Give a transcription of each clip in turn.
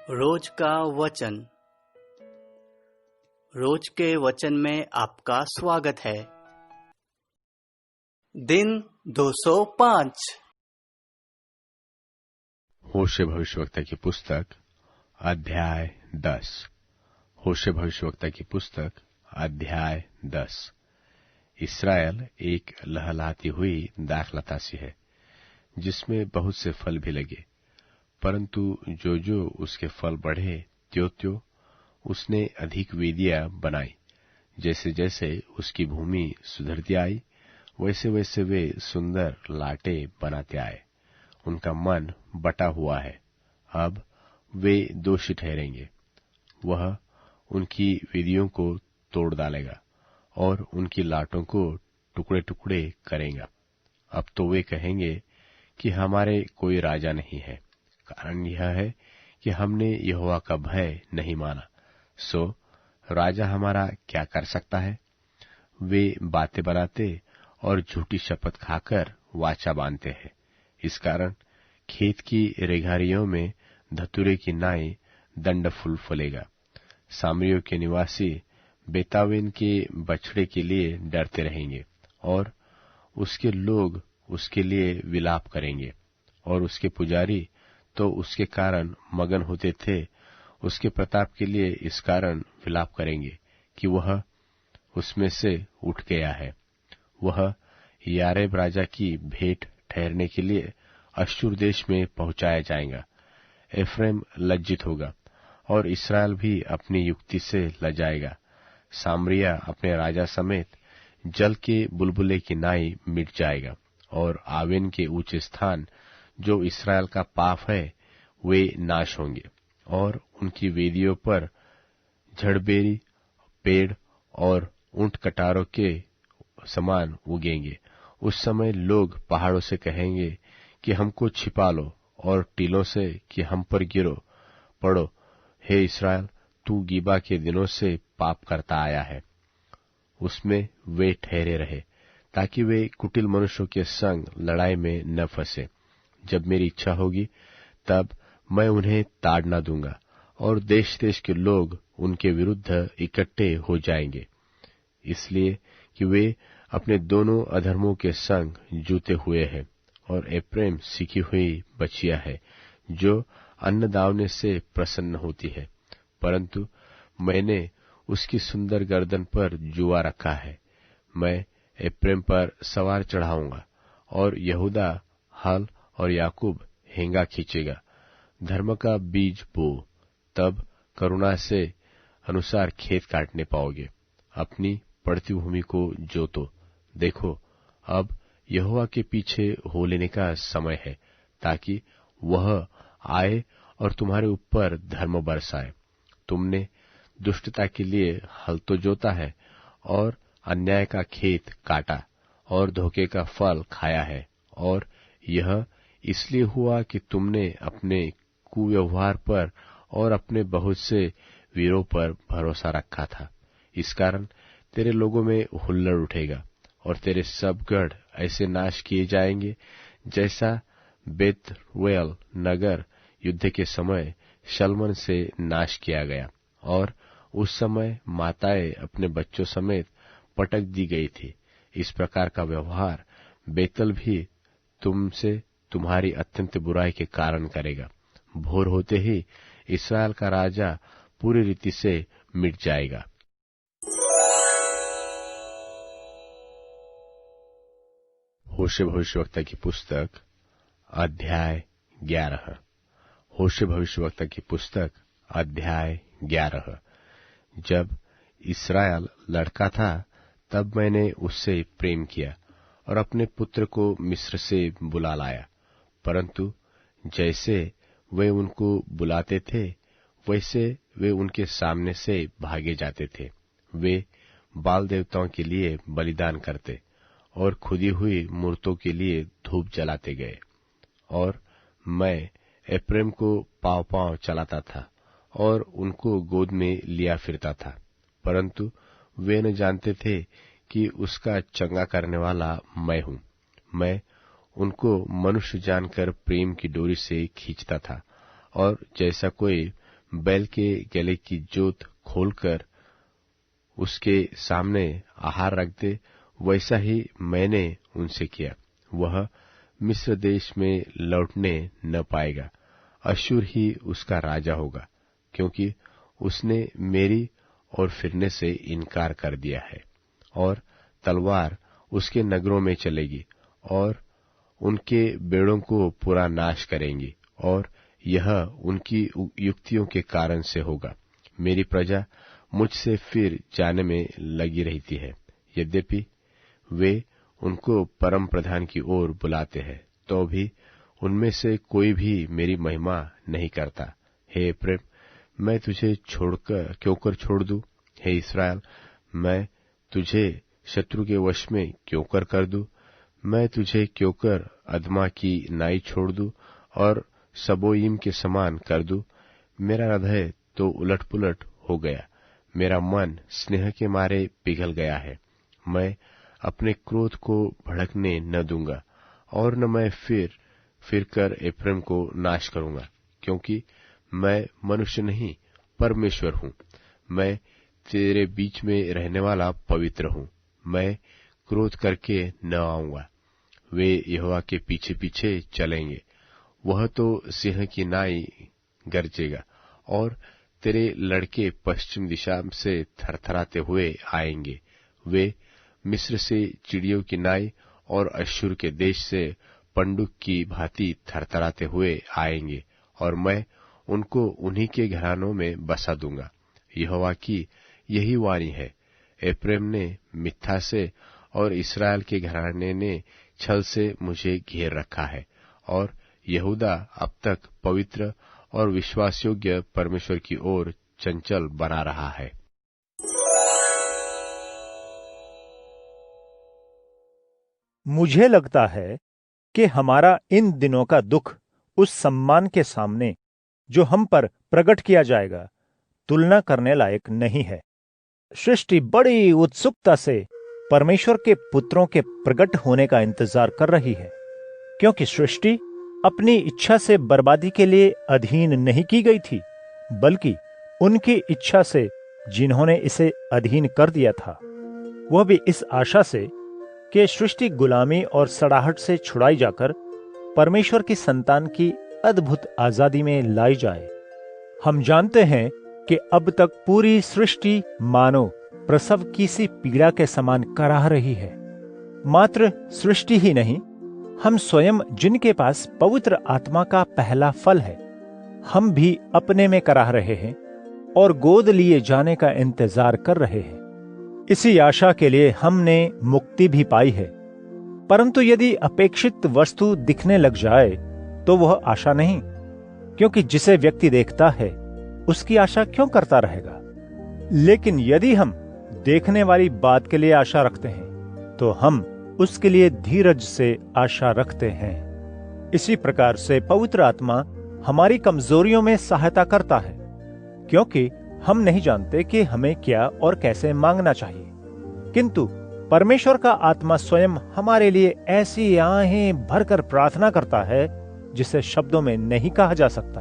रोज का वचन। रोज के वचन में आपका स्वागत है। दिन 205। होशे भविष्यवक्ता की पुस्तक अध्याय 10। होशे भविष्यवक्ता की पुस्तक अध्याय 10। इस्राएल एक लहलहाती हुई दाखलता सी है, जिसमें बहुत से फल भी लगे, परंतु जो जो उसके फल बढ़े त्यों त्यों उसने अधिक वेदियां बनाई। जैसे जैसे उसकी भूमि सुधरती आई, वैसे वैसे वे सुंदर लाटे बनाते आए। उनका मन बटा हुआ है, अब वे दोषी ठहरेंगे। वह उनकी वेदियों को तोड़ डालेगा और उनकी लाटों को टुकड़े टुकड़े करेगा। अब तो वे कहेंगे कि हमारे कोई राजा नहीं है। कारण यह है कि हमने यहोवा का भय नहीं माना, सो राजा हमारा क्या कर सकता है। वे बातें बनाते और झूठी शपथ खाकर वाचा बांधते हैं। इस कारण खेत की रेघारियों में धतूरे की नाई दंड फूल फलेगा। सामरियों के निवासी बेतावेन के बछड़े के लिए डरते रहेंगे, और उसके लोग उसके लिए विलाप करेंगे, और उसके पुजारी तो उसके कारण मगन होते थे। उसके प्रताप के लिए इस कारण विलाप करेंगे कि वह उसमें से उठ गया है। वह यारेब राजा की भेंट ठहरने के लिए अश्शूर देश में पहुंचाया जाएगा। एफ्रेम लज्जित होगा और इस्राएल भी अपनी युक्ति से लजाएगा। सामरिया अपने राजा समेत जल के बुलबुले की नाई मिट जाएगा, और आवेन के ऊंचे स्थान जो इस्राएल का पाप है वे नाश होंगे, और उनकी वेदियों पर झड़बेरी पेड़ और ऊंट कटारों के समान उगेंगे। उस समय लोग पहाड़ों से कहेंगे कि हमको छिपा लो, और टीलों से कि हम पर गिरो पड़ो। हे इस्राएल, तू गिबा के दिनों से पाप करता आया है। उसमें वे ठहरे रहे, ताकि वे कुटिल मनुष्यों के संग लड़ाई में न फंसे। जब मेरी इच्छा होगी तब मैं उन्हें ताड़ न दूंगा, और देश देश के लोग उनके विरुद्ध इकट्ठे हो जाएंगे, इसलिए कि वे अपने दोनों अधर्मों के संग जूते हुए हैं। और एप्रेम सीखी हुई बचिया है, जो अन्न दावने से प्रसन्न होती है, परंतु मैंने उसकी सुंदर गर्दन पर जुआ रखा है। मैं एप्रेम पर सवार चढ़ाऊंगा, और यहूदा हल और याकूब हेंगा खींचेगा। धर्म का बीज बो, तब करुणा से अनुसार खेत काटने पाओगे। अपनी पड़ती भूमि को जोतो। देखो, अब यहोवा के पीछे हो लेने का समय है, ताकि वह आए और तुम्हारे ऊपर धर्म बरसाए। तुमने दुष्टता के लिए हल तो जोता है, और अन्याय का खेत काटा, और धोखे का फल खाया है। और यह इसलिए हुआ कि तुमने अपने कुव्यवहार पर और अपने बहुत से वीरों पर भरोसा रखा था। इस कारण तेरे लोगों में हुल्लड़ उठेगा, और तेरे सब गढ़ ऐसे नाश किए जाएंगे, जैसा बेतवेल नगर युद्ध के समय शलमन से नाश किया गया, और उस समय माताएं अपने बच्चों समेत पटक दी गई थी। इस प्रकार का व्यवहार बेतल भी तुमसे तुम्हारी अत्यंत बुराई के कारण करेगा। भोर होते ही इस्राएल का राजा पूरी रीति से मिट जाएगा। होशे भविष्यवक्ता की पुस्तक अध्याय 11। होशे भविष्यवक्ता की पुस्तक अध्याय 11। जब इस्राएल लड़का था, तब मैंने उससे प्रेम किया और अपने पुत्र को मिस्र से बुला लाया। परंतु जैसे वे उनको बुलाते थे, वैसे वे उनके सामने से भागे जाते थे। वे बाल देवताओं के लिए बलिदान करते और खुदी हुई मूर्तों के लिए धूप जलाते गए। और मैं एप्रेम को पांव पांव चलाता था और उनको गोद में लिया फिरता था, परंतु वे न जानते थे कि उसका चंगा करने वाला मैं हूं। मैं उनको मनुष्य जानकर प्रेम की डोरी से खींचता था, और जैसा कोई बैल के गले की जोत खोलकर उसके सामने आहार रख दे, वैसा ही मैंने उनसे किया। वह मिस्र देश में लौटने न पाएगा, अश्शूर ही उसका राजा होगा, क्योंकि उसने मेरी ओर फिरने से इनकार कर दिया है। और तलवार उसके नगरों में चलेगी और उनके बेड़ों को पूरा नाश करेंगी, और यह उनकी युक्तियों के कारण से होगा। मेरी प्रजा मुझसे फिर जाने में लगी रहती है, यद्यपि वे उनको परम प्रधान की ओर बुलाते हैं, तो भी उनमें से कोई भी मेरी महिमा नहीं करता। हे प्रेम, मैं तुझे क्यों छोड़ दूं? हे इस्राएल, मैं तुझे शत्रु के वश में क्यों कर दूं? मैं तुझे क्यों अदमा की नाई छोड़ दूं और सबोईम के समान कर दूं? मेरा हृदय तो उलट-पुलट हो गया, मेरा मन स्नेह के मारे पिघल गया है। मैं अपने क्रोध को भड़कने न दूंगा, और न मैं फिर कर एप्रैम को नाश करूंगा, क्योंकि मैं मनुष्य नहीं परमेश्वर हूं। मैं तेरे बीच में रहने वाला पवित्र हूं। मैं क्रोध करके न आऊंगा। वे यहोवा के पीछे पीछे चलेंगे। वह तो सिंह की नाई गरजेगा, और तेरे लड़के पश्चिम दिशा से थरथराते हुए आएंगे। वे मिस्र से चिड़ियों की नाई और अश्शूर के देश से पंडुक की भांति थरथराते हुए आएंगे, और मैं उनको उन्हीं के घरानों में बसा दूंगा। यहोवा की यही वाणी है। एप्रैम ने मिथ्या से और इस्राएल के घराने ने छल से मुझे घेर रखा है, और यहूदा अब तक पवित्र और विश्वासयोग्य परमेश्वर की ओर चंचल बना रहा है। मुझे लगता है कि हमारा इन दिनों का दुख उस सम्मान के सामने जो हम पर प्रकट किया जाएगा तुलना करने लायक नहीं है। सृष्टि बड़ी उत्सुकता से परमेश्वर के पुत्रों के प्रकट होने का इंतजार कर रही है, क्योंकि सृष्टि अपनी इच्छा से बर्बादी के लिए अधीन नहीं की गई थी, बल्कि उनकी इच्छा से जिन्होंने इसे अधीन कर दिया था, वह भी इस आशा से कि सृष्टि गुलामी और सड़ाहट से छुड़ाई जाकर परमेश्वर की संतान की अद्भुत आजादी में लाई जाए। हम जानते हैं कि अब तक पूरी सृष्टि मानो प्रसव की सी पीड़ा के समान कराह रही है। मात्र सृष्टि ही नहीं, हम स्वयं जिनके पास पवित्र आत्मा का पहला फल है, हम भी अपने में कराह रहे हैं और गोद लिए जाने का इंतजार कर रहे हैं। इसी आशा के लिए हमने मुक्ति भी पाई है। परंतु यदि अपेक्षित वस्तु दिखने लग जाए तो वह आशा नहीं, क्योंकि जिसे व्यक्ति देखता है उसकी आशा क्यों करता रहेगा। लेकिन यदि हम देखने वाली बात के लिए आशा रखते हैं तो हम उसके लिए धीरज से आशा रखते हैं। इसी प्रकार से पवित्र आत्मा हमारी कमजोरियों में सहायता करता है, क्योंकि हम नहीं जानते कि हमें क्या और कैसे मांगना चाहिए, किंतु परमेश्वर का आत्मा स्वयं हमारे लिए ऐसी आहें भरकर प्रार्थना करता है जिसे शब्दों में नहीं कहा जा सकता।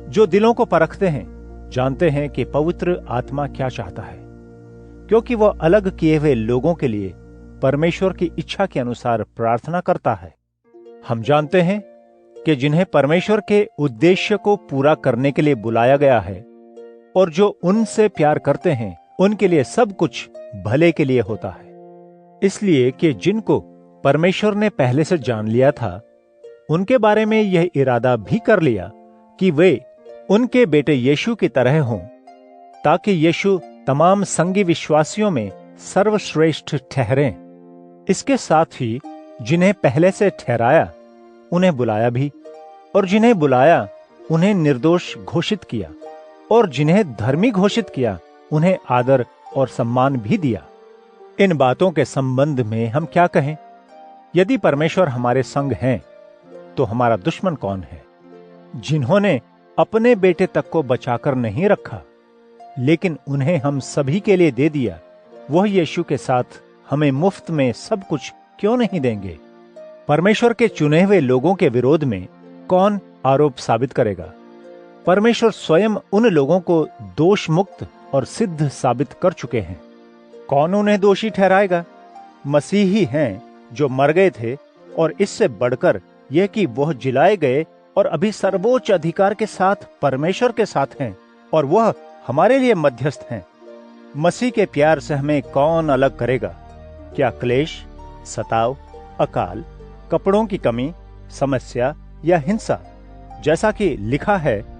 जो दिलों को परखते हैं जानते हैं कि पवित्र आत्मा क्या चाहता है, क्योंकि वह अलग किए हुए लोगों के लिए परमेश्वर की इच्छा के अनुसार प्रार्थना करता है। हम जानते हैं कि जिन्हें परमेश्वर के उद्देश्य को पूरा करने के लिए बुलाया गया है और जो उनसे प्यार करते हैं उनके लिए सब कुछ भले के लिए होता है। इसलिए कि जिनको परमेश्वर ने पहले से जान लिया था, उनके बारे में यह इरादा भी कर लिया कि वे उनके बेटे यीशु की तरह हों, ताकि यीशु तमाम संगी विश्वासियों में सर्वश्रेष्ठ ठहरें। इसके साथ ही जिन्हें पहले से ठहराया उन्हें बुलाया भी, और जिन्हें बुलाया उन्हें निर्दोष घोषित किया, और जिन्हें धर्मी घोषित किया उन्हें आदर और सम्मान भी दिया। इन बातों के संबंध में हम क्या कहें? यदि परमेश्वर हमारे संग हैं तो हमारा दुश्मन कौन है? जिन्होंने अपने बेटे तक को बचाकर नहीं रखा लेकिन उन्हें हम सभी के लिए दे दिया, वह यीशु के साथ हमें मुफ्त में सब कुछ क्यों नहीं देंगे? परमेश्वर के चुने हुए लोगों के विरोध में कौन आरोप साबित करेगा? परमेश्वर स्वयं उन लोगों को दोष मुक्त और सिद्ध साबित कर चुके हैं। कौन उन्हें दोषी ठहराएगा? मसीह ही हैं जो मर गए थे, और इससे बढ़कर यह कि वह जिलाए गए और अभी सर्वोच्च अधिकार के साथ परमेश्वर के साथ हैं, और वह हमारे लिए मध्यस्थ हैं। मसीह के प्यार से हमें कौन अलग करेगा? क्या क्लेश, सताव, अकाल, कपड़ों की कमी, समस्या या हिंसा? जैसा कि लिखा है,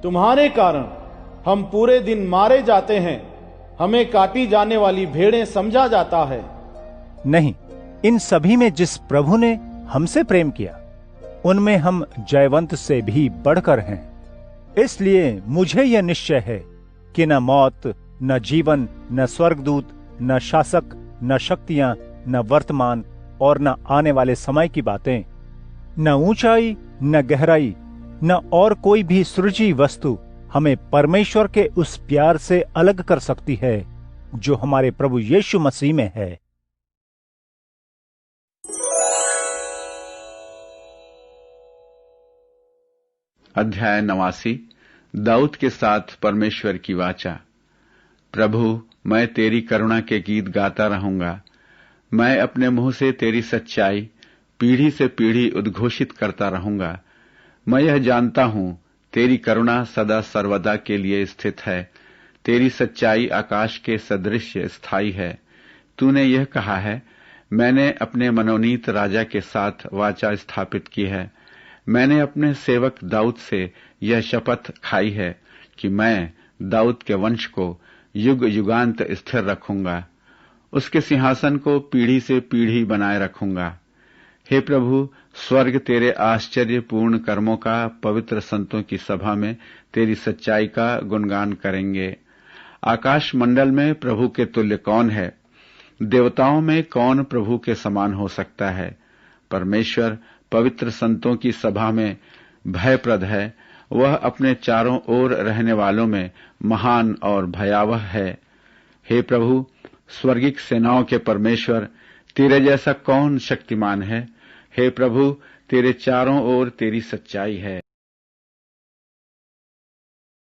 तुम्हारे कारण हम पूरे दिन मारे जाते हैं, हमें काटी जाने वाली भेड़ें समझा जाता है। नहीं, इन सभी में जिस प्रभु ने हमसे प्रेम किया, उनमें हम जयवंत से भी बढ़कर हैं। इसलिए मुझे यह निश्चय है कि न मौत, न जीवन, न स्वर्गदूत, न शासक, न शक्तियां, न वर्तमान और न आने वाले समय की बातें, न ऊंचाई, न गहराई, न और कोई भी सृजी वस्तु हमें परमेश्वर के उस प्यार से अलग कर सकती है जो हमारे प्रभु यीशु मसीह में है। अध्याय 89। दाऊद के साथ परमेश्वर की वाचा। प्रभु, मैं तेरी करुणा के गीत गाता रहूंगा। मैं अपने मुंह से तेरी सच्चाई पीढ़ी से पीढ़ी उद्घोषित करता रहूंगा। मैं यह जानता हूं, तेरी करुणा सदा सर्वदा के लिए स्थित है। तेरी सच्चाई आकाश के सदृश स्थायी है। तूने यह कहा है, मैंने अपने मनोनीत राजा के साथ वाचा स्थापित की है। मैंने अपने सेवक दाऊद से यह शपथ खाई है कि मैं दाऊद के वंश को युग युगांत स्थिर रखूंगा, उसके सिंहासन को पीढ़ी से पीढ़ी बनाए रखूंगा। हे प्रभु, स्वर्ग तेरे आश्चर्यपूर्ण कर्मों का, पवित्र संतों की सभा में तेरी सच्चाई का गुणगान करेंगे। आकाश मंडल में प्रभु के तुल्य कौन है? देवताओं में कौन प्रभु के समान हो सकता है? परमेश्वर पवित्र संतों की सभा में भयप्रद है। वह अपने चारों ओर रहने वालों में महान और भयावह है। हे प्रभु, स्वर्गिक सेनाओं के परमेश्वर, तेरे जैसा कौन शक्तिमान है? हे प्रभु, तेरे चारों ओर तेरी सच्चाई है।